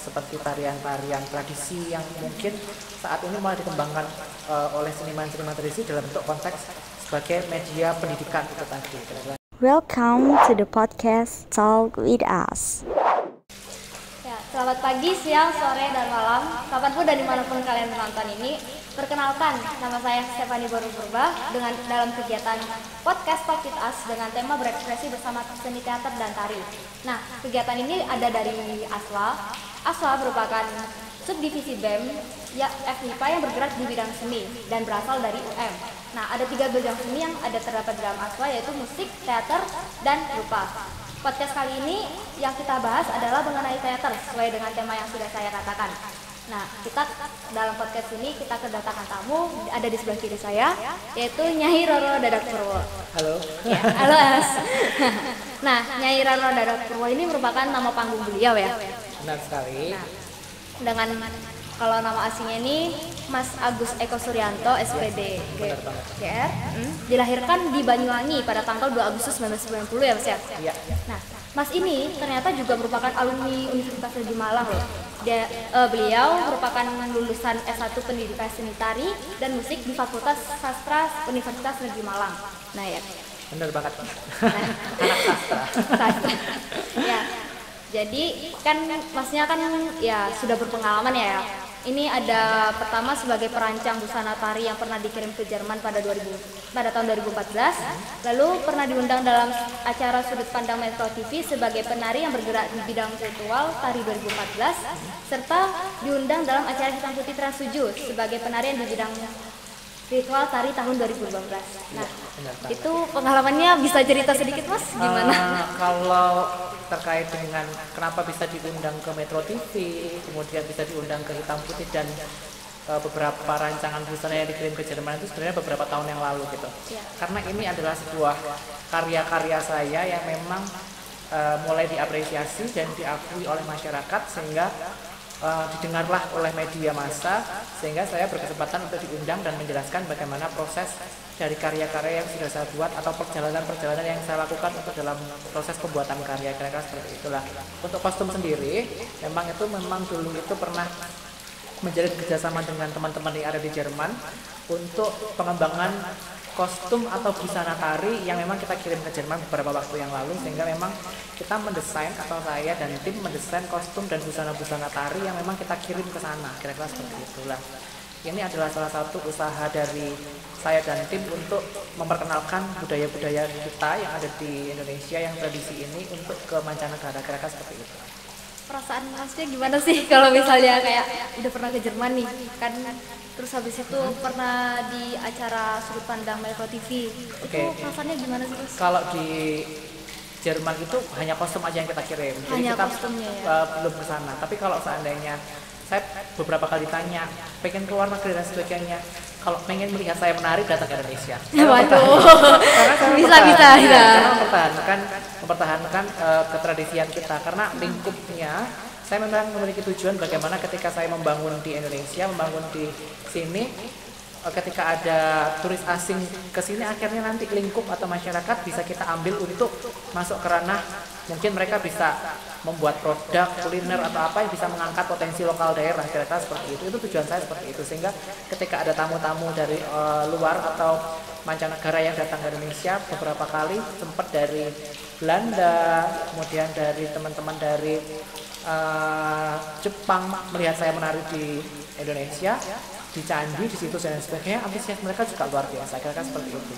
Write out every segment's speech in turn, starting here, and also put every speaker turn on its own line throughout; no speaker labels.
seperti tarian-tarian tradisi yang mungkin saat ini mulai dikembangkan oleh seniman-seniman tradisi dalam bentuk konteks sebagai media pendidikan itu tadi.
Welcome to the podcast Talk with Us.
Ya, selamat pagi, siang, sore, dan malam, kapanpun dan dimanapun kalian menonton ini. Perkenalkan, nama saya Stephanie Baru Purba dengan dalam kegiatan podcast Talk with Us dengan tema berekspresi bersama seni teater dan tari. Nah, kegiatan ini ada dari ASWA. ASWA merupakan subdivisi BEM ya FMIPA yang bergerak di bidang seni dan berasal dari UM. Nah, ada 3 bidang seni yang ada terdapat dalam ASWA, yaitu musik, teater, dan rupa. Podcast kali ini yang kita bahas adalah mengenai teater sesuai dengan tema yang sudah saya katakan. Nah, kita dalam podcast ini kita kedatangan tamu, ada di sebelah kiri saya, yaitu Nyai Roro Dadak Purwo.
Halo.
Ya, halo As. Nah, Nyai Roro Dadak Purwo ini merupakan nama panggung beliau ya.
Benar sekali.
Nah, dengan kalau nama aslinya ini Mas Agus Eko Suryanto, SPD GR, dilahirkan di Banyuwangi pada tanggal 2 Agustus 1990 ya Mas ya?
Iya.
Nah, Mas ini ternyata juga merupakan alumni Universitas Negeri Malang loh. Beliau merupakan lulusan S1 Pendidikan Seni Tari dan Musik di Fakultas Sastra Universitas Negeri Malang. Nah ya.
Benar banget.
Nah,
Anak sastra.
sastra. Ya. Jadi kan masnya kan ya sudah berpengalaman ya. Ini ada pertama sebagai perancang busana tari yang pernah dikirim ke Jerman pada tahun 2014. Lalu pernah diundang dalam acara Sudut Pandang Metro TV sebagai penari yang bergerak di bidang virtual tari 2014, serta diundang dalam acara Hitam Putih Trans 7 sebagai penari yang di bidang virtual tari tahun 2015. Nah, itu pengalamannya bisa cerita sedikit Mas gimana?
Kalau terkait dengan kenapa bisa diundang ke Metro TV, kemudian bisa diundang ke Hitam Putih dan beberapa rancangan busana yang dikirim ke Jerman itu sebenarnya beberapa tahun yang lalu gitu.
Ya.
Karena ini adalah sebuah karya-karya saya yang memang mulai diapresiasi dan diakui oleh masyarakat sehingga didengarlah oleh media massa, sehingga saya berkesempatan untuk diundang dan menjelaskan bagaimana proses dari karya-karya yang sudah saya buat atau perjalanan-perjalanan yang saya lakukan untuk dalam proses pembuatan karya, kira-kira seperti itulah. Untuk kostum sendiri, memang dulu itu pernah menjalin kerjasama dengan teman-teman yang ada di Jerman untuk pengembangan kostum atau busana tari yang memang kita kirim ke Jerman beberapa waktu yang lalu, sehingga memang kita mendesain atau saya dan tim mendesain kostum dan busana-busana tari yang memang kita kirim ke sana, kira-kira seperti itulah. Ini adalah salah satu usaha dari saya dan tim untuk memperkenalkan budaya-budaya kita yang ada di Indonesia yang tradisi ini untuk ke mancanegara, kira-kira seperti itu.
Perasaan Masnya gimana sih kalau misalnya kayak udah pernah ke Jerman nih kan, terus habis itu pernah di acara Sudut Pandang Metro TV.
Oke.
Itu perasaannya gimana sih Mas?
Kalau di Jerman itu hanya kostum aja yang kita kirim, jadi
Hanya
kita
kostumnya ya?
belum ke sana. Tapi kalau seandainya saya beberapa kali tanya, pengen keluar negeri dan sebagainya, kalau pengen melihat saya menari datang ke Indonesia.
Waduh,
Karena saya mempertahankan ketradisian kita, karena lingkupnya saya memang memiliki tujuan bagaimana ketika saya membangun di Indonesia, membangun di sini, ketika ada turis asing ke sini, akhirnya nanti lingkup atau masyarakat bisa kita ambil untuk masuk ke ranah, mungkin mereka bisa membuat produk kuliner atau apa yang bisa mengangkat potensi lokal daerah, kira-kira seperti itu. Itu tujuan saya seperti itu, sehingga ketika ada tamu-tamu dari luar atau mancanegara yang datang ke Indonesia, beberapa kali sempat dari Belanda, kemudian dari teman-teman dari Jepang melihat saya menari di Indonesia, di Candi, di situ dan sebagainya, antusias mereka juga luar biasa, kira-kira seperti itu.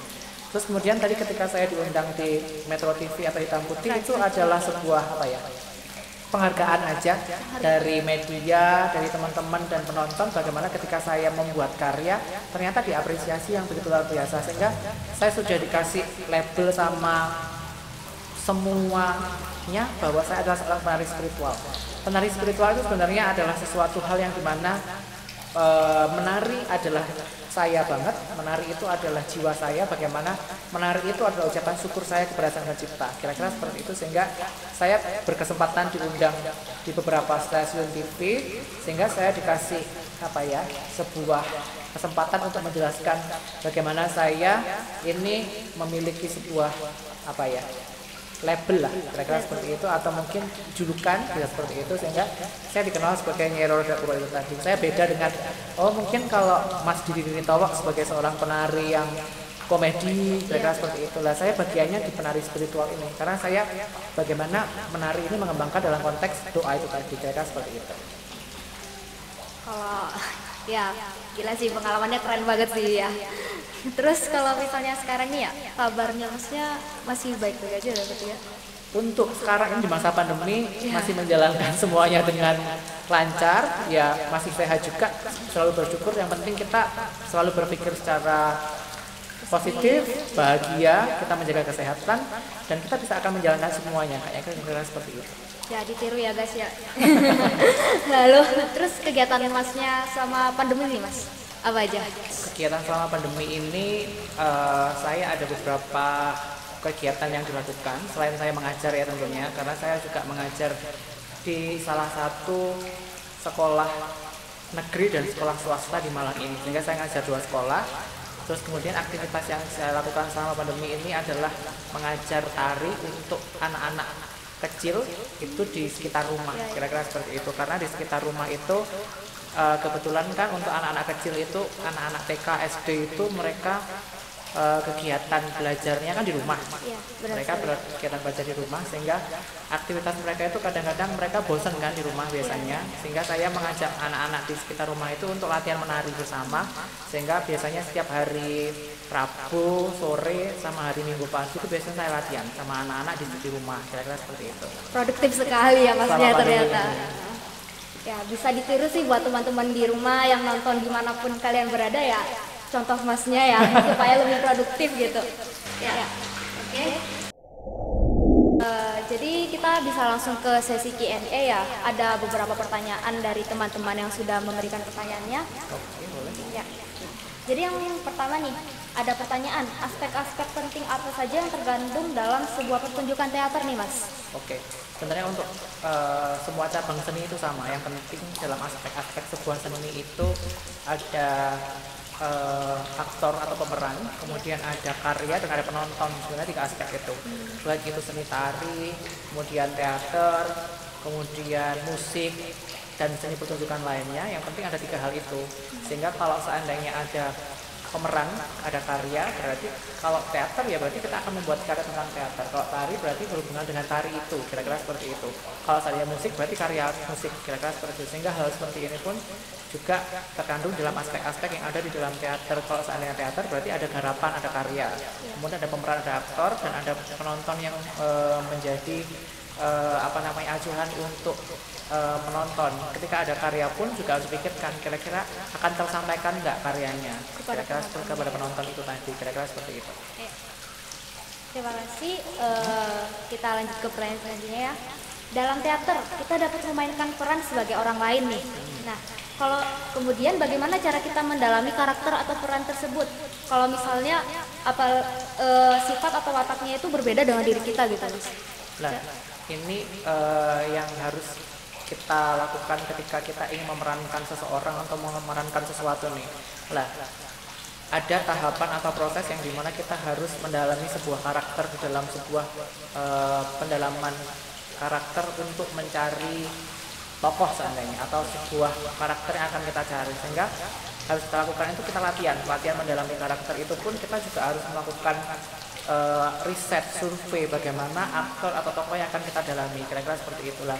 Terus kemudian tadi ketika saya diundang di Metro TV atau Hitam Putih, itu adalah sebuah penghargaan aja dari media, dari teman-teman dan penonton, bagaimana ketika saya membuat karya ternyata diapresiasi yang begitu luar biasa, sehingga saya sudah dikasih label sama semuanya bahwa saya adalah seorang penari spiritual. Penari spiritual itu sebenarnya adalah sesuatu hal yang dimana menari adalah saya banget, menari itu adalah jiwa saya, bagaimana menari itu adalah ucapan syukur saya kepada Sang Pencipta, kira-kira seperti itu. Sehingga saya berkesempatan diundang di beberapa stasiun TV, sehingga saya dikasih sebuah kesempatan untuk menjelaskan bagaimana saya ini memiliki sebuah label lah kira-kira seperti itu, atau mungkin julukan ya seperti itu, sehingga saya dikenal sebagai Nyi Roro Dapuro itu tadi. Saya beda dengan mungkin kalau Mas Didi Ninitowo sebagai seorang penari yang komedi kira-kira seperti itulah, saya bagiannya di penari spiritual ini karena saya bagaimana menari ini mengembangkan dalam konteks doa itu tadi kira-kira seperti itu.
Kalau ya gila sih, pengalamannya keren banget sih ya. Terus kalau misalnya sekarang nih ya, kabarnya maksudnya masih baik-baik aja berarti ya?
Untuk sekarang ini di masa pandemi masih menjalankan semuanya dengan lancar, ya masih sehat juga, selalu bersyukur. Yang penting kita selalu berpikir secara positif, bahagia, kita menjaga kesehatan, dan kita bisa akan menjalankan semuanya kayak kira-kira seperti itu.
Ya ditiru ya guys ya. Lalu terus kegiatan Masnya sama pandemi nih Mas, apa aja?
Kegiatan selama pandemi ini saya ada beberapa kegiatan yang dilakukan selain saya mengajar ya tentunya, karena saya juga mengajar di salah satu sekolah negeri dan sekolah swasta di Malang ini, sehingga saya ngajar 2 sekolah. Terus kemudian aktivitas yang saya lakukan selama pandemi ini adalah mengajar tari untuk anak-anak kecil itu di sekitar rumah, kira-kira seperti itu. Karena di sekitar rumah itu kebetulan kan untuk anak-anak kecil itu, anak-anak TK, SD itu mereka kegiatan belajarnya kan di rumah. Mereka berkegiatan belajar di rumah, sehingga aktivitas mereka itu kadang-kadang mereka bosan kan di rumah biasanya, sehingga saya mengajak anak-anak di sekitar rumah itu untuk latihan menari bersama, sehingga biasanya setiap hari Rabu sore sama hari Minggu pagi itu biasanya saya latihan sama anak-anak di rumah, kira-kira seperti itu.
Produktif sekali ya Masnya ternyata. Ya bisa ditiru sih buat teman-teman di rumah yang nonton dimanapun kalian berada ya, contoh Masnya ya supaya lebih produktif gitu ya. Oke. Jadi kita bisa langsung ke sesi Q&A ya. Ada beberapa pertanyaan dari teman-teman yang sudah memberikan pertanyaannya.
Oke, boleh.
Ya. Jadi yang pertama nih, ada pertanyaan, aspek-aspek penting apa saja yang tergandung dalam sebuah pertunjukan teater nih Mas?
Oke, sebenarnya untuk semua cabang seni itu sama. Yang penting dalam aspek-aspek sebuah seni itu ada aktor atau pemeran, kemudian ada karya dan ada penonton. Sebenarnya 3 aspek itu, baik itu seni tari, kemudian teater, kemudian musik, dan seni pertunjukan lainnya. Yang penting ada 3 hal itu, sehingga kalau seandainya ada pemeran, ada karya, berarti kalau teater ya berarti kita akan membuat karya tentang teater. Kalau tari berarti berhubungan dengan tari itu, kira-kira seperti itu. Kalau saya musik berarti karya musik, kira-kira seperti itu. Sehingga hal seperti ini pun juga terkandung dalam aspek-aspek yang ada di dalam teater. Kalau seandainya teater berarti ada garapan, ada karya, kemudian ada pemeran, ada aktor, dan ada penonton yang menjadi acuan untuk penonton. Ketika ada karya pun juga harus pikirkan kira-kira akan tersampaikan nggak karyanya, kira-kira kepada penonton itu tadi, kira-kira seperti itu.
Terima kasih. Kita lanjut ke pertanyaan selanjutnya ya. Dalam teater kita dapat memainkan peran sebagai orang lain nih. Nah, kalau kemudian bagaimana cara kita mendalami karakter atau peran tersebut? Kalau misalnya sifat atau wataknya itu berbeda dengan diri kita gitu, Mas.
Nah, ini yang harus kita lakukan ketika kita ingin memerankan seseorang atau memerankan sesuatu nih. Lah, ada tahapan atau proses yang dimana kita harus mendalami sebuah karakter di dalam sebuah pendalaman karakter untuk mencari tokoh seandainya, atau sebuah karakter yang akan kita cari. Sehingga harus kita lakukan itu, kita latihan mendalami karakter itu pun kita juga harus melakukan riset, survei bagaimana aktor atau tokoh yang akan kita dalami, kira-kira seperti itulah.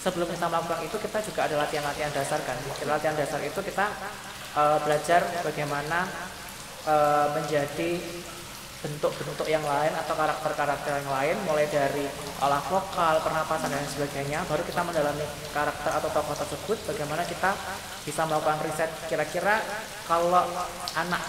Sebelum kita melakukan itu kita juga ada latihan-latihan dasar kan. Di latihan dasar itu kita belajar bagaimana menjadi bentuk-bentuk yang lain atau karakter-karakter yang lain, mulai dari olah vokal, pernapasan dan sebagainya. Baru kita mendalami karakter atau tokoh tersebut, bagaimana kita bisa melakukan riset kira-kira kalau anak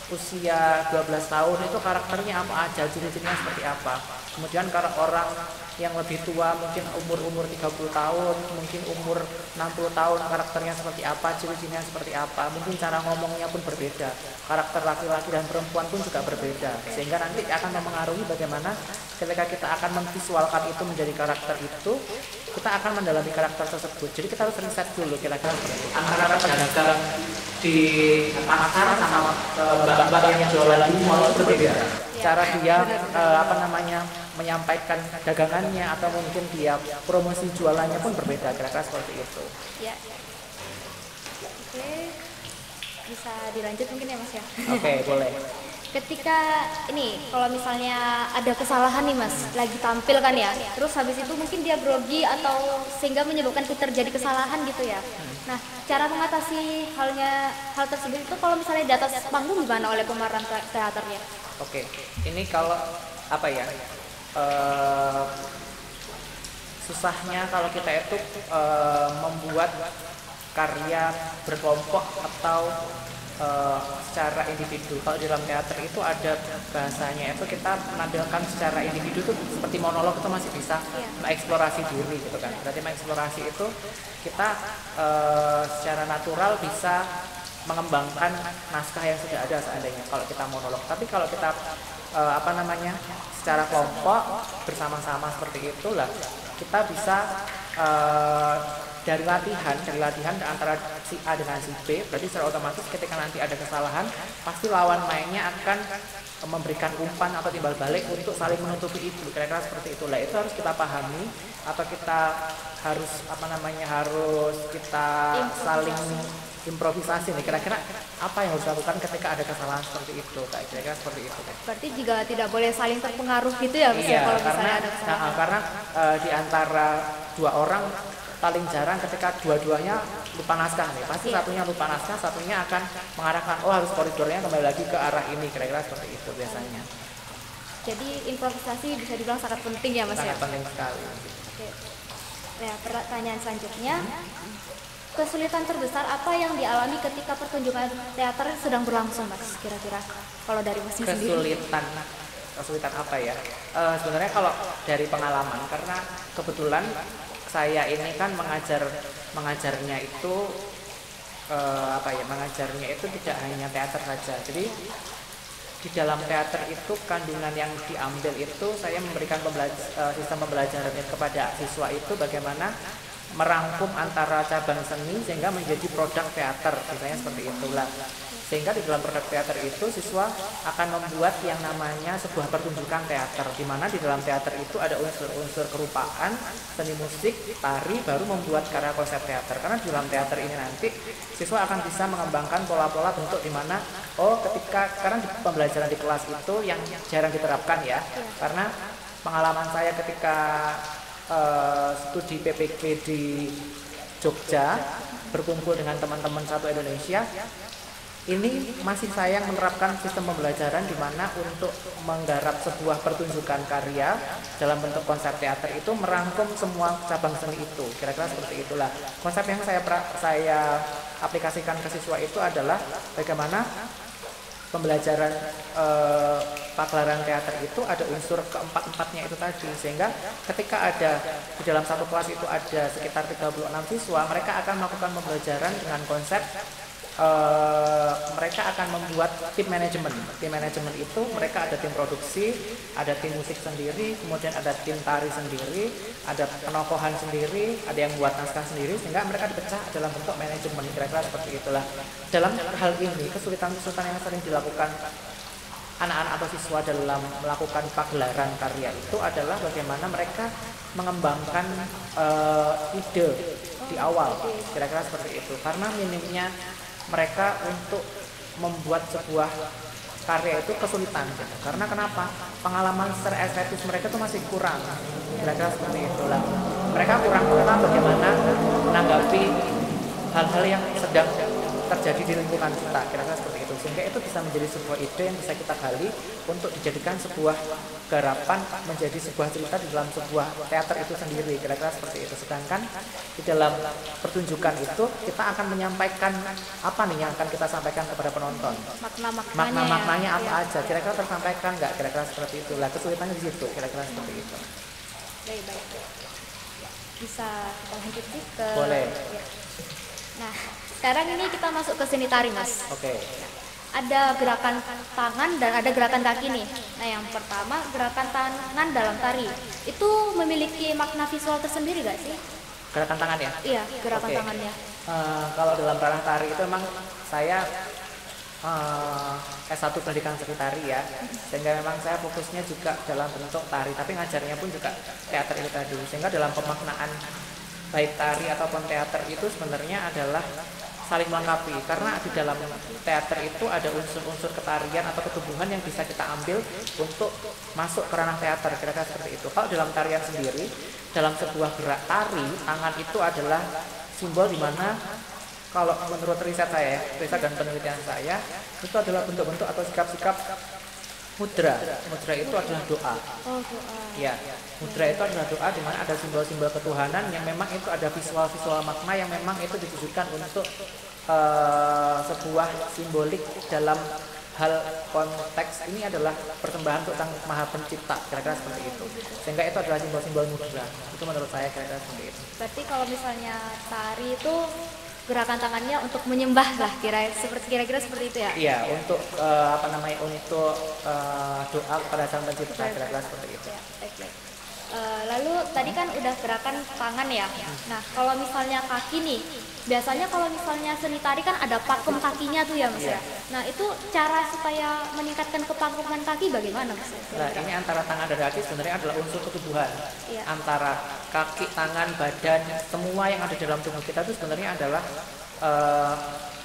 usia 12 tahun itu karakternya apa aja, ciri-cirinya seperti apa. Kemudian kalau orang yang lebih tua, mungkin umur 30 tahun, mungkin umur 60 tahun, karakternya seperti apa, ciri-cirinya seperti apa. Mungkin cara ngomongnya pun berbeda. Karakter laki-laki dan perempuan pun juga berbeda. Sehingga nanti akan mempengaruhi bagaimana ketika kita akan memvisualkan itu menjadi karakter itu, kita akan mendalami karakter tersebut. Jadi kita harus riset dulu kira-kira seperti itu. Antara pedagang di pasar sama mbak-mbak yang jualan di mall itu berbeda. cara dia menyampaikan dagangannya atau mungkin dia promosi jualannya pun berbeda, kira-kira seperti itu.
Ya. Oke, bisa dilanjut mungkin ya Mas ya.
Oke, boleh.
Ketika ini kalau misalnya ada kesalahan nih Mas, lagi tampil kan ya, terus habis itu mungkin dia grogi atau sehingga menyebabkan terjadi kesalahan gitu ya. Nah, cara mengatasi hal tersebut itu kalau misalnya di atas panggung gimana oleh pemeran teaternya?
Oke, ini kalau apa ya, susahnya kalau kita itu membuat karya berkelompok atau secara individu. Kalau di dalam teater itu ada bahasanya itu kita menampilkan secara individu itu seperti monolog itu masih bisa mengeksplorasi diri gitu kan. Berarti mengeksplorasi itu kita secara natural bisa mengembangkan naskah yang sudah ada seandainya kalau kita monolog. Tapi kalau kita secara kelompok bersama-sama seperti itulah kita bisa dari latihan antara si A dengan si B, berarti secara otomatis ketika nanti ada kesalahan pasti lawan mainnya akan memberikan umpan atau timbal balik untuk saling menutupi itu, kira-kira seperti itulah. Itu harus kita pahami atau kita harus harus kita saling improvisasi nih, kira-kira apa yang harus dilakukan ketika ada kesalahan seperti itu, kayak kira-kira seperti itu.
Berarti juga tidak boleh saling terpengaruh gitu ya,
iya,
kalau
karena,
misalnya ada kesalahan.
Karena di antara dua orang paling jarang ketika dua-duanya lupa naskah nih, pasti satunya lupa naskah, satunya akan mengarahkan harus koridornya kembali lagi ke arah ini, kira-kira seperti itu biasanya.
Jadi improvisasi bisa dibilang sangat penting ya Mas ya?
Sangat penting sekali.
Oke. Nah, pertanyaan selanjutnya, kesulitan terbesar apa yang dialami ketika pertunjukan teater sedang berlangsung Mas, kira-kira kalau dari Mas sendiri?
Kesulitan apa ya? Sebenarnya kalau dari pengalaman, karena kebetulan saya ini kan mengajarnya itu mengajarnya itu tidak hanya teater saja. Jadi di dalam teater itu kandungan yang diambil itu saya memberikan sistem pembelajaran kepada siswa itu bagaimana merangkum antara cabang seni sehingga menjadi produk teater, misalnya seperti itulah. Sehingga di dalam produk teater itu siswa akan membuat yang namanya sebuah pertunjukan teater, di mana di dalam teater itu ada unsur-unsur kerupaan, seni musik, tari, baru membuat karya konsep teater. Karena di dalam teater ini nanti siswa akan bisa mengembangkan pola-pola bentuk di mana karena di pembelajaran di kelas itu yang jarang diterapkan ya. Karena pengalaman saya ketika studi PPG di Jogja berkumpul dengan teman-teman satu Indonesia, ini masih sayang menerapkan sistem pembelajaran di mana untuk menggarap sebuah pertunjukan karya dalam bentuk konsep teater itu merangkum semua cabang seni itu, kira-kira seperti itulah. Konsep yang saya aplikasikan ke siswa itu adalah bagaimana pembelajaran pagelaran teater itu ada unsur keempat-empatnya itu tadi, sehingga ketika ada di dalam satu kelas itu ada sekitar 36 siswa, mereka akan melakukan pembelajaran dengan konsep mereka akan membuat tim manajemen. Tim manajemen itu mereka ada tim produksi, ada tim musik sendiri, kemudian ada tim tari sendiri, ada penokohan sendiri, ada yang buat naskah sendiri, sehingga mereka dipecah dalam bentuk manajemen, kira-kira seperti itulah. Dalam hal ini kesulitan-kesulitan yang sering dilakukan anak-anak atau siswa dalam melakukan pagelaran karya itu adalah bagaimana mereka mengembangkan ide di awal, kira-kira seperti itu. Karena minimnya mereka untuk membuat sebuah karya itu kesulitan gitu. Karena kenapa? Pengalaman secara estetis mereka itu masih kurang, kira-kira seperti itulah. Mereka kurang paham bagaimana menanggapi hal-hal yang sedang terjadi di lingkungan kita, kira-kira seperti itu. Sehingga itu bisa menjadi sebuah ide yang bisa kita gali untuk dijadikan sebuah garapan, menjadi sebuah cerita di dalam sebuah teater itu sendiri, kira-kira seperti itu. Sedangkan di dalam pertunjukan itu kita akan menyampaikan apa nih yang akan kita sampaikan kepada penonton, makna-maknanya apa aja, kira-kira tersampaikan nggak, kira-kira seperti itulah. Kesulitannya di situ, kira-kira seperti itu.
Baik. Bisa kita lanjut sih ke...
Boleh.
Ya. Nah, sekarang ini kita masuk ke seni tari, Mas.
Oke.
Ada gerakan tangan dan ada gerakan kaki nih. Nah, yang pertama gerakan tangan dalam tari itu memiliki makna visual tersendiri gak sih?
Gerakan tangan ya?
Iya, gerakan tangannya.
Kalau dalam ranah tari itu memang saya S1 pendidikan seni tari ya, sehingga memang saya fokusnya juga dalam bentuk tari, tapi ngajarnya pun juga teater itu tadi, sehingga dalam pemaknaan baik tari ataupun teater itu sebenarnya adalah saling melengkapi, karena di dalam teater itu ada unsur-unsur ketarian atau ketubuhan yang bisa kita ambil untuk masuk ke ranah teater, kira-kira seperti itu. Kalau dalam tarian sendiri, dalam sebuah gerak tari, tangan itu adalah simbol di mana kalau menurut riset saya, riset dan penelitian saya, itu adalah bentuk-bentuk atau sikap-sikap mudra. Mudra itu adalah doa.
Oh, doa.
Ya, mudra itu adalah doa di mana ada simbol-simbol ketuhanan yang memang itu ada visual-visual makna yang memang itu ditujukan untuk sebuah simbolik dalam hal konteks ini adalah persembahan untuk Sang Maha Pencipta, kira-kira seperti itu. Sehingga itu adalah simbol-simbol mudra. Itu menurut saya kira-kira seperti itu.
Berarti kalau misalnya tari itu gerakan tangannya untuk menyembah lah, kira-kira seperti itu ya?
Iya, untuk untuk doa kepada Sang Pencipta, kira-kira seperti itu.
Ya, baik. Lalu tadi kan udah gerakan tangan ya. Nah, kalau misalnya kaki nih, biasanya kalau misalnya seni tari kan ada pakem kakinya tuh ya Mas ya. Nah, itu cara supaya meningkatkan kepakeman kaki bagaimana Mas?
Nah, ini antara tangan dan kaki sebenarnya adalah unsur ketubuhan.
Iya.
Antara kaki, tangan, badan, semua yang ada dalam tubuh kita itu sebenarnya adalah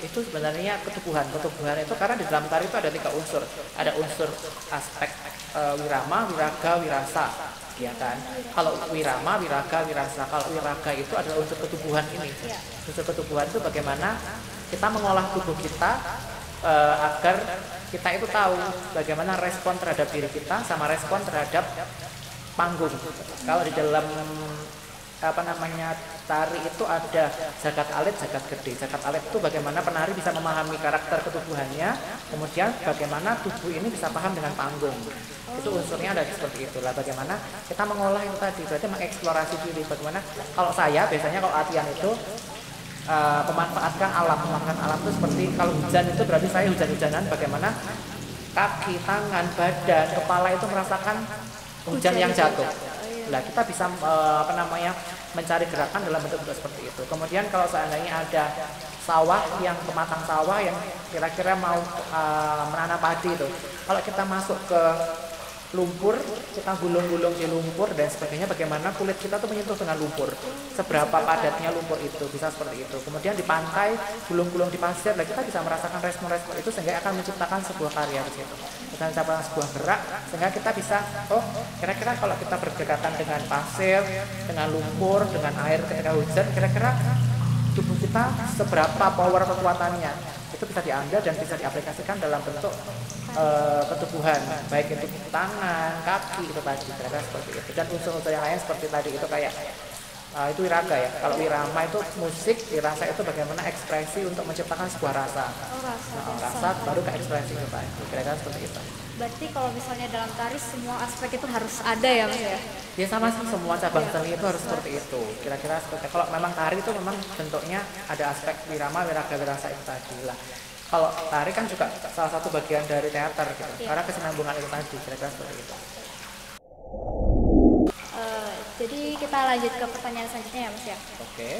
itu sebenarnya ketubuhan. Ketubuhan itu karena di dalam tari itu ada 3 unsur. Ada unsur aspek wirama, wiraga, wirasa. Ya kan? Kalau wirama, wiraga, wirasa. Kalau wiraga itu adalah unsur ketubuhan ini. Unsur ketubuhan itu bagaimana kita mengolah tubuh kita agar kita itu tahu bagaimana respon terhadap diri kita sama respon terhadap panggung. Kalau di dalam tari itu ada zakat alit, zakat gede. Zakat alit itu bagaimana penari bisa memahami karakter ketubuhannya, kemudian bagaimana tubuh ini bisa paham dengan panggung. Itu unsurnya ada seperti itulah. Bagaimana kita mengolah itu tadi, berarti mengeksplorasi diri. Bagaimana kalau saya biasanya kalau latihan itu memanfaatkan alam itu seperti kalau hujan itu berarti saya hujan-hujanan, bagaimana kaki, tangan, badan, kepala itu merasakan hujan yang jatuh. Nah, kita bisa mencari gerakan dalam bentuk-bentuk seperti itu. Kemudian kalau seandainya ada sawah yang pematang sawah yang kira-kira mau menanam padi itu, kalau kita masuk ke lumpur, kita gulung-gulung di lumpur dan sebagainya, bagaimana kulit kita tuh menyentuh dengan lumpur, seberapa padatnya lumpur itu, bisa seperti itu. Kemudian di pantai, gulung-gulung di pasir, nah kita bisa merasakan respon-respon itu sehingga akan menciptakan sebuah karya di situ. Kita menciptakan sebuah gerak sehingga kita bisa, oh kira-kira kalau kita berdekatan dengan pasir, dengan lumpur, dengan air ketika hujan, kira-kira tubuh kita seberapa power kekuatannya, itu bisa diambil dan bisa diaplikasikan dalam bentuk ketubuhan, baik itu tangan, kaki, itu tadi kira-kira seperti itu. Dan unsur-unsur yang lain seperti tadi itu kayak itu wiraga ya. Kalau wirama itu musik, wirasa itu bagaimana ekspresi untuk menciptakan sebuah rasa. Rasa baru ke ekspresi itu tadi, kira-kira seperti itu.
Berarti kalau misalnya dalam tari semua aspek itu harus ada ya Mas ya?
Ya sama sih, semua cabang seni itu harus seperti itu. Kira-kira seperti kalau memang tari itu memang bentuknya ada aspek wirama, wiraga, wirasa itu tadi lah. Kalau tari kan juga salah satu bagian dari teater gitu. Karena kesinambungan itu tadi, kira-kira seperti itu.
Jadi kita lanjut ke pertanyaan selanjutnya ya Mas ya.
Oke.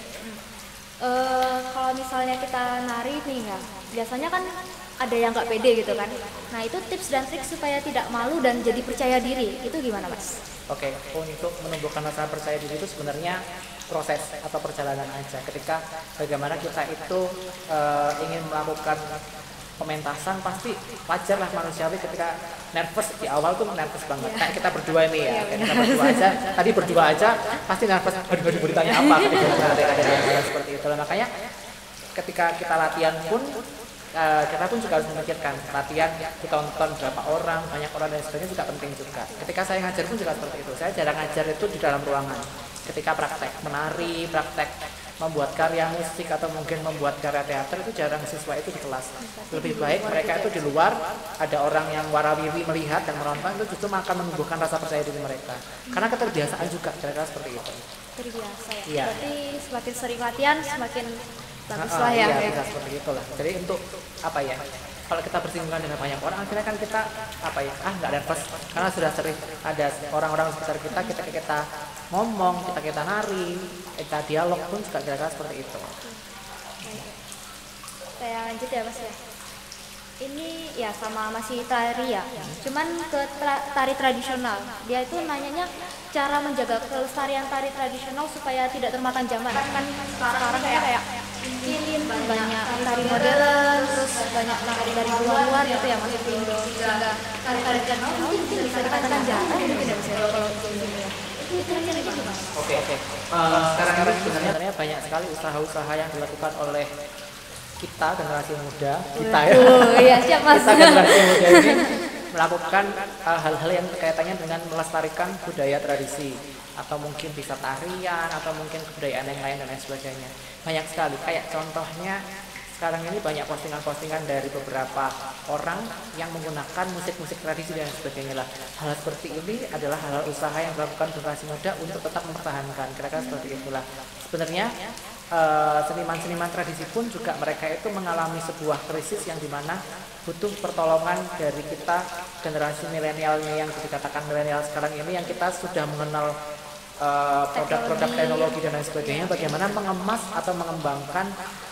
Kalau misalnya kita nari nih ya, biasanya kan ada yang nggak pede gitu kan. Nah itu tips dan trik supaya tidak malu dan jadi percaya diri, itu gimana Mas?
Oke, untuk menumbuhkan rasa percaya diri itu sebenarnya proses atau perjalanan aja. Ketika bagaimana kita itu ingin melakukan pementasan, pasti wajar lah manusiawi ketika nervous di awal tuh nervous banget. Kayak kita berdua ini ya, kayak kita berdua aja. Tadi berdua aja pasti nervous. Aduh, ditanya apa? Ketika ada seperti itu. Makanya ketika kita latihan pun kita pun juga harus memikirkan latihan, kita tonton berapa orang, banyak orang dan sebagainya juga penting juga. Ketika saya ngajar pun juga seperti itu. Saya jarang ngajar itu di dalam ruangan. Ketika praktek menari, praktek membuat karya musik atau mungkin membuat karya teater, itu jarang siswa itu di kelas. Lebih baik mereka itu di luar, ada orang yang warawiri melihat dan menonton, itu justru akan menumbuhkan rasa percaya diri mereka. Karena keterbiasaan juga, kira-kira seperti itu.
Terbiasa ya.
Iya.
Berarti semakin sering latihan semakin bagus lah ya.
Iya, bisa seperti itulah. Jadi untuk apa ya? Kalau kita bersinggungan dengan banyak orang, akhirnya kan kita nggak nervous karena sudah sering ada orang-orang sekitar kita ngomong, kita nari, kita dialog pun juga kira-kira seperti itu.
Saya lanjut ya Mas ya. Ini ya sama masih tari ya, cuman ke tari tradisional. Dia itu nanyanya cara menjaga kelestarian tari tradisional supaya tidak termakan zaman. Kan sekarang kayak banyak tari modern, terus banyak tari dari luar gitu ya masuk ke Indo. Sehingga tari tradisional mungkin bisa dikatakan jarang mungkin ya Mas ya, kalau di Indonesia. Itu kira-kira gimana?
Oke. Sekarang ini sebenarnya banyak sekali usaha-usaha yang dilakukan oleh kita generasi muda, kita ya.
Iya, siap Mas.
Kita generasi muda ini melakukan hal-hal yang kaitannya dengan melestarikan budaya tradisi, atau mungkin bisa tarian, atau mungkin kebudayaan yang lain dan lain sebagainya. Banyak sekali, kayak contohnya sekarang ini banyak postingan-postingan dari beberapa orang yang menggunakan musik-musik tradisi dan sebagainya lah. Hal seperti ini adalah hal usaha yang dilakukan generasi muda untuk tetap mempertahankan, kira-kira seperti itulah. Sebenarnya seniman-seniman tradisi pun juga mereka itu mengalami sebuah krisis yang dimana butuh pertolongan dari kita generasi milenialnya, yang dikatakan milenial sekarang ini, yang kita sudah mengenal produk-produk teknologi dan lain sebagainya, bagaimana mengemas atau mengembangkan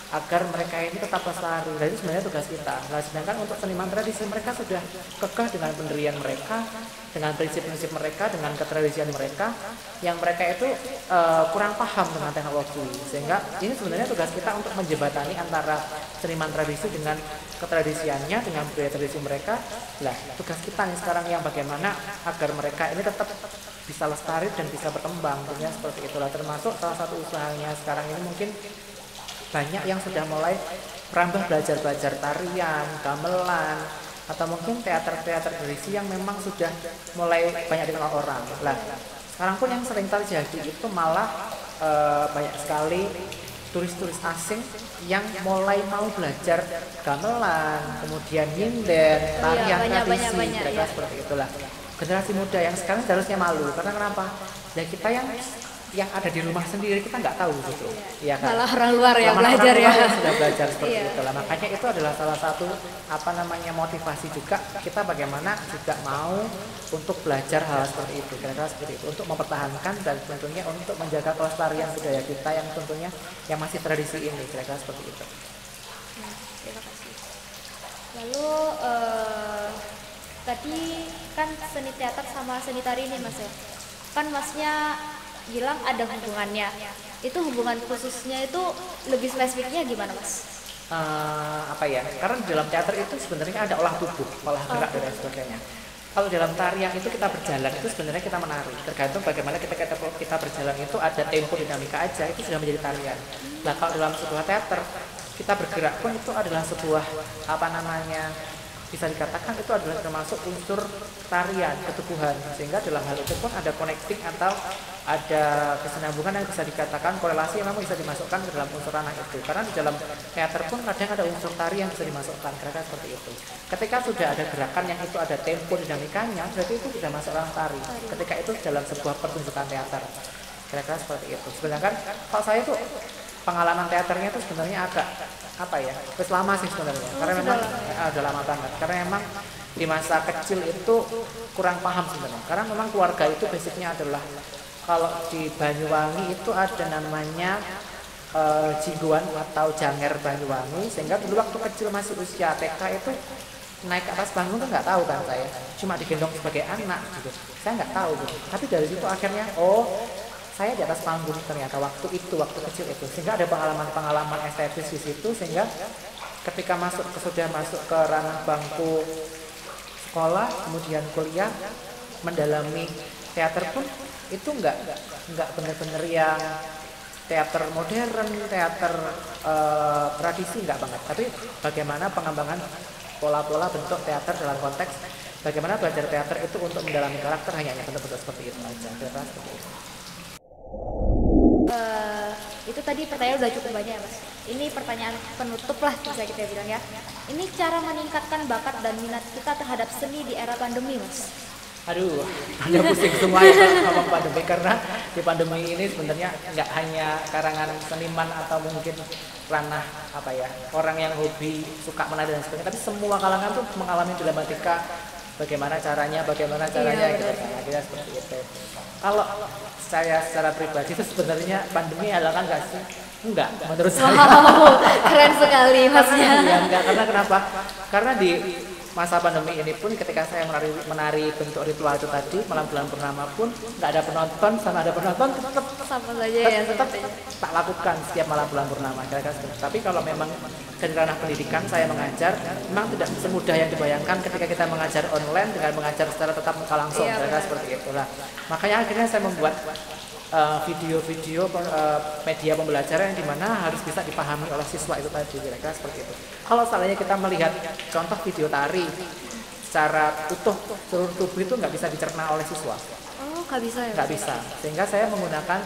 agar mereka ini tetap lestari. Dan itu sebenarnya tugas kita. Nah, sedangkan untuk seniman tradisi, mereka sudah kekeh dengan pendirian mereka, dengan prinsip-prinsip mereka, dengan ketradisian mereka, yang mereka itu kurang paham dengan teknologi. Sehingga ini sebenarnya tugas kita untuk menjembatani antara seniman tradisi dengan ketradisiannya, dengan budaya tradisi mereka. Lah, tugas kita nih sekarang yang bagaimana agar mereka ini tetap bisa lestari dan bisa berkembang. Tentunya seperti itulah, termasuk salah satu usahanya sekarang ini mungkin banyak yang sudah mulai merambah belajar-belajar tarian, gamelan, atau mungkin teater-teater tradisi yang memang sudah mulai banyak dikenal orang. Lah, sekarang pun yang sering terjadi itu malah banyak sekali turis-turis asing yang mulai mau belajar gamelan, kemudian nyinden, tarian tradisi, kira-kira seperti itulah. Generasi muda yang sekarang seharusnya malu, karena kenapa? Ya kita yang ada di rumah sendiri kita nggak tahu gitu, ya kan?
Malah orang luar yang belajar ya.
Sudah belajar seperti itulah. Makanya itu adalah salah satu motivasi juga kita bagaimana juga mau untuk belajar hal seperti itu, kira-kira seperti itu, untuk mempertahankan dan tentunya untuk menjaga kelestarian budaya kita yang tentunya yang masih tradisi ini, kira-kira seperti itu.
Terima kasih. Lalu tadi kan seni teater sama seni tari ini Mas ya, kan Masnya bilang ada hubungannya. Itu hubungan khususnya itu lebih spesifiknya gimana Mas?
Karena di dalam teater itu sebenarnya ada olah tubuh, olah gerak dan sebagainya. Kalau dalam tarian itu kita berjalan, itu sebenarnya kita menari. Tergantung bagaimana kita berjalan, itu ada tempo dinamika aja, itu sudah menjadi tarian. Nah, kalau dalam sebuah teater kita bergerak pun itu adalah sebuah bisa dikatakan itu adalah termasuk unsur tarian, ketubuhan, sehingga dalam hal itu pun ada connecting atau ada kesinambungan yang bisa dikatakan korelasi yang memang bisa dimasukkan ke dalam unsur ranah itu. Karena di dalam teater pun kadang ada unsur tari yang bisa dimasukkan, kira-kira seperti itu. Ketika sudah ada gerakan yang itu ada tempo dinamikanya, berarti itu sudah masuk ranah tari. Ketika itu dalam sebuah pertunjukan teater, kira-kira seperti itu. Sebenarnya kan kalau saya tuh pengalaman teaternya itu sebenarnya agak terus lama sih sebenarnya, karena memang udah lama banget, karena memang di masa kecil itu kurang paham sebenarnya, karena memang keluarga itu basicnya adalah, kalau di Banyuwangi itu ada namanya jingguan atau janger Banyuwangi, sehingga dulu waktu kecil masih usia TK itu naik ke atas panggung tuh nggak tahu kan, saya cuma digendong sebagai anak gitu, saya nggak tahu gitu. Tapi dari situ akhirnya saya di atas panggung ternyata waktu kecil itu, sehingga ada pengalaman estetis di situ, sehingga ketika sudah masuk ke ranah bangku sekolah, kemudian kuliah, mendalami teater pun itu nggak benar-benar yang teater modern, teater tradisi, nggak banget. Tapi bagaimana pengembangan pola-pola bentuk teater dalam konteks bagaimana belajar teater itu untuk mendalami karakter, hanya betul-betul seperti itu aja, seperti itu.
Itu tadi pertanyaan udah cukup banyak ya Mas. Ini pertanyaan penutup lah bisa kita bilang ya. Ini cara meningkatkan bakat dan minat kita terhadap seni di era pandemi Mas.
Aduh, hanya pusing semua ya ngomong pandemi, karena di pandemi ini sebenarnya nggak hanya karangan seniman atau mungkin ranah orang yang hobi suka menari dan sebagainya, tapi semua kalangan tuh mengalami dilematika bagaimana caranya kira-kira seperti itu. Kalau saya secara pribadi itu sebenarnya pandemi adalah kan nggak sih Enggak, menurut saya.
Wow, keren sekali masnya.
Ya, enggak, karena kenapa? Karena di masa pandemi ini pun ketika saya menari bentuk ritual itu tadi malam bulan purnama pun nggak ada penonton sama ada penonton tetap
Sama saja ya
tetap
sepertinya.
tak lakukan setiap malam bulan purnama. Kira-kira seperti itu. Tapi kalau memang dari ranah pendidikan saya mengajar, memang tidak semudah yang dibayangkan ketika kita mengajar online dengan mengajar secara tetap muka langsung.
Iya,
Kira-kira
benar.
seperti itulah. Makanya akhirnya saya membuat video-video media pembelajaran yang dimana harus bisa dipahami oleh siswa itu tadi, kira-kira seperti itu. Kalau seandainya kita melihat contoh video tari secara utuh seluruh tubuh itu nggak bisa dicerna oleh siswa,
Oh, nggak bisa ya?
nggak bisa. Sehingga saya menggunakan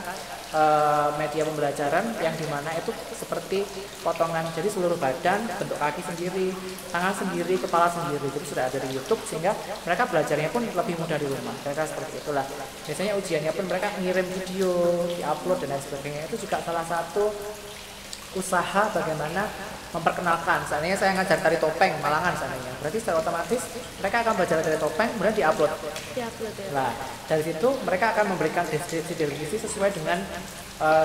media pembelajaran yang dimana itu seperti potongan, jadi seluruh badan, bentuk kaki sendiri, tangan sendiri, kepala sendiri, jadi sudah ada di YouTube sehingga mereka belajarnya pun lebih mudah di rumah. Mereka seperti itulah. Biasanya ujiannya pun mereka ngirim video, diupload dan lain sebagainya. Itu juga salah satu usaha bagaimana memperkenalkan. Seandainya saya ngajar tari topeng Malangan seandainya, berarti secara otomatis mereka akan belajar tari topeng kemudian diupload.
Diupload ya.
Nah, dari situ mereka akan memberikan deskripsi sesuai dengan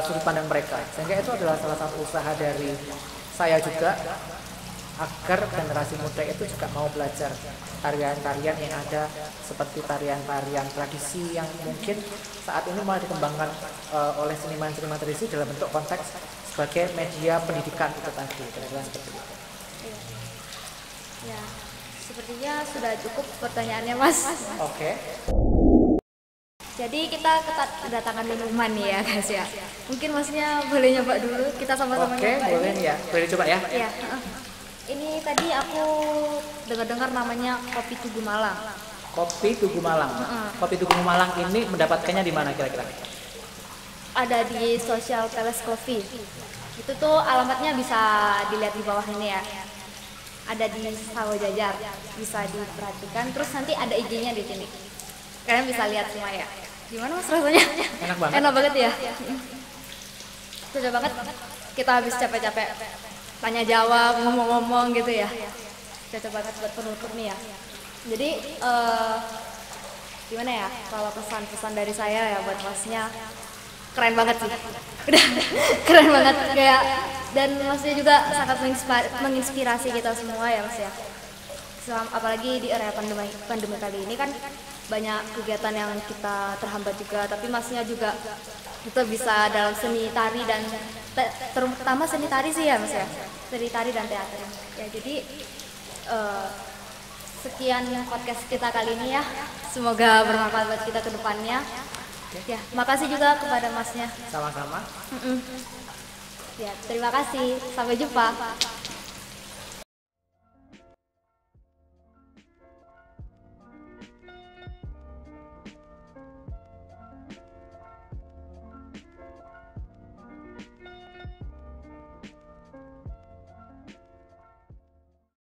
sudut pandang mereka. Sehingga itu adalah salah satu usaha dari saya juga agar generasi muda itu juga mau belajar tarian-tarian yang ada seperti tarian-tarian tradisi yang mungkin saat ini malah dikembangkan oleh seniman-seniman tradisi dalam bentuk konteks sebagai media pendidikan itu tadi, kira-kira seperti itu.
Iya. Ya, sepertinya sudah cukup pertanyaannya Mas.
Oke.
Jadi kita kedatangan minuman nih ya guys ya. Mungkin Masnya boleh nyoba dulu, kita sama-sama
Oke,
nyoba
boleh
ini.
nih ya. Boleh dicoba ya.
Iya. Ini tadi aku dengar-dengar namanya Kopi Tugu Malang.
Kopi Tugu Malang. Kopi Tugu Malang ini mendapatkannya di mana kira-kira?
Ada di Social Palace Coffee. Itu tuh alamatnya bisa dilihat di bawah ini ya. Ada di Sawo Jajar, bisa diperhatikan. Terus nanti ada IG-nya di sini. Kalian bisa lihat semua ya. Gimana Mas rasanya?
Enak banget.
Enak banget ya. Cocok banget. Kita habis capek-capek tanya jawab, ngomong-ngomong gitu ya. Cocok banget buat penutup nih ya. Jadi gimana ya? Kalau pesan-pesan dari saya ya buat Masnya, keren banget sih. Udah keren banget kayak, dan Masnya juga sangat menginspirasi kita semua ya Mas ya. Apalagi di era pandemi kali ini kan banyak kegiatan yang kita terhambat juga, tapi Masnya juga kita bisa dalam seni tari dan terutama seni tari sih ya Mas ya, seni tari dan teater ya. Jadi sekian podcast kita kali ini ya, semoga bermanfaat buat kita ke depannya. Ya, makasih juga kepada Masnya.
Sama-sama.
Ya, terima kasih, sampai jumpa.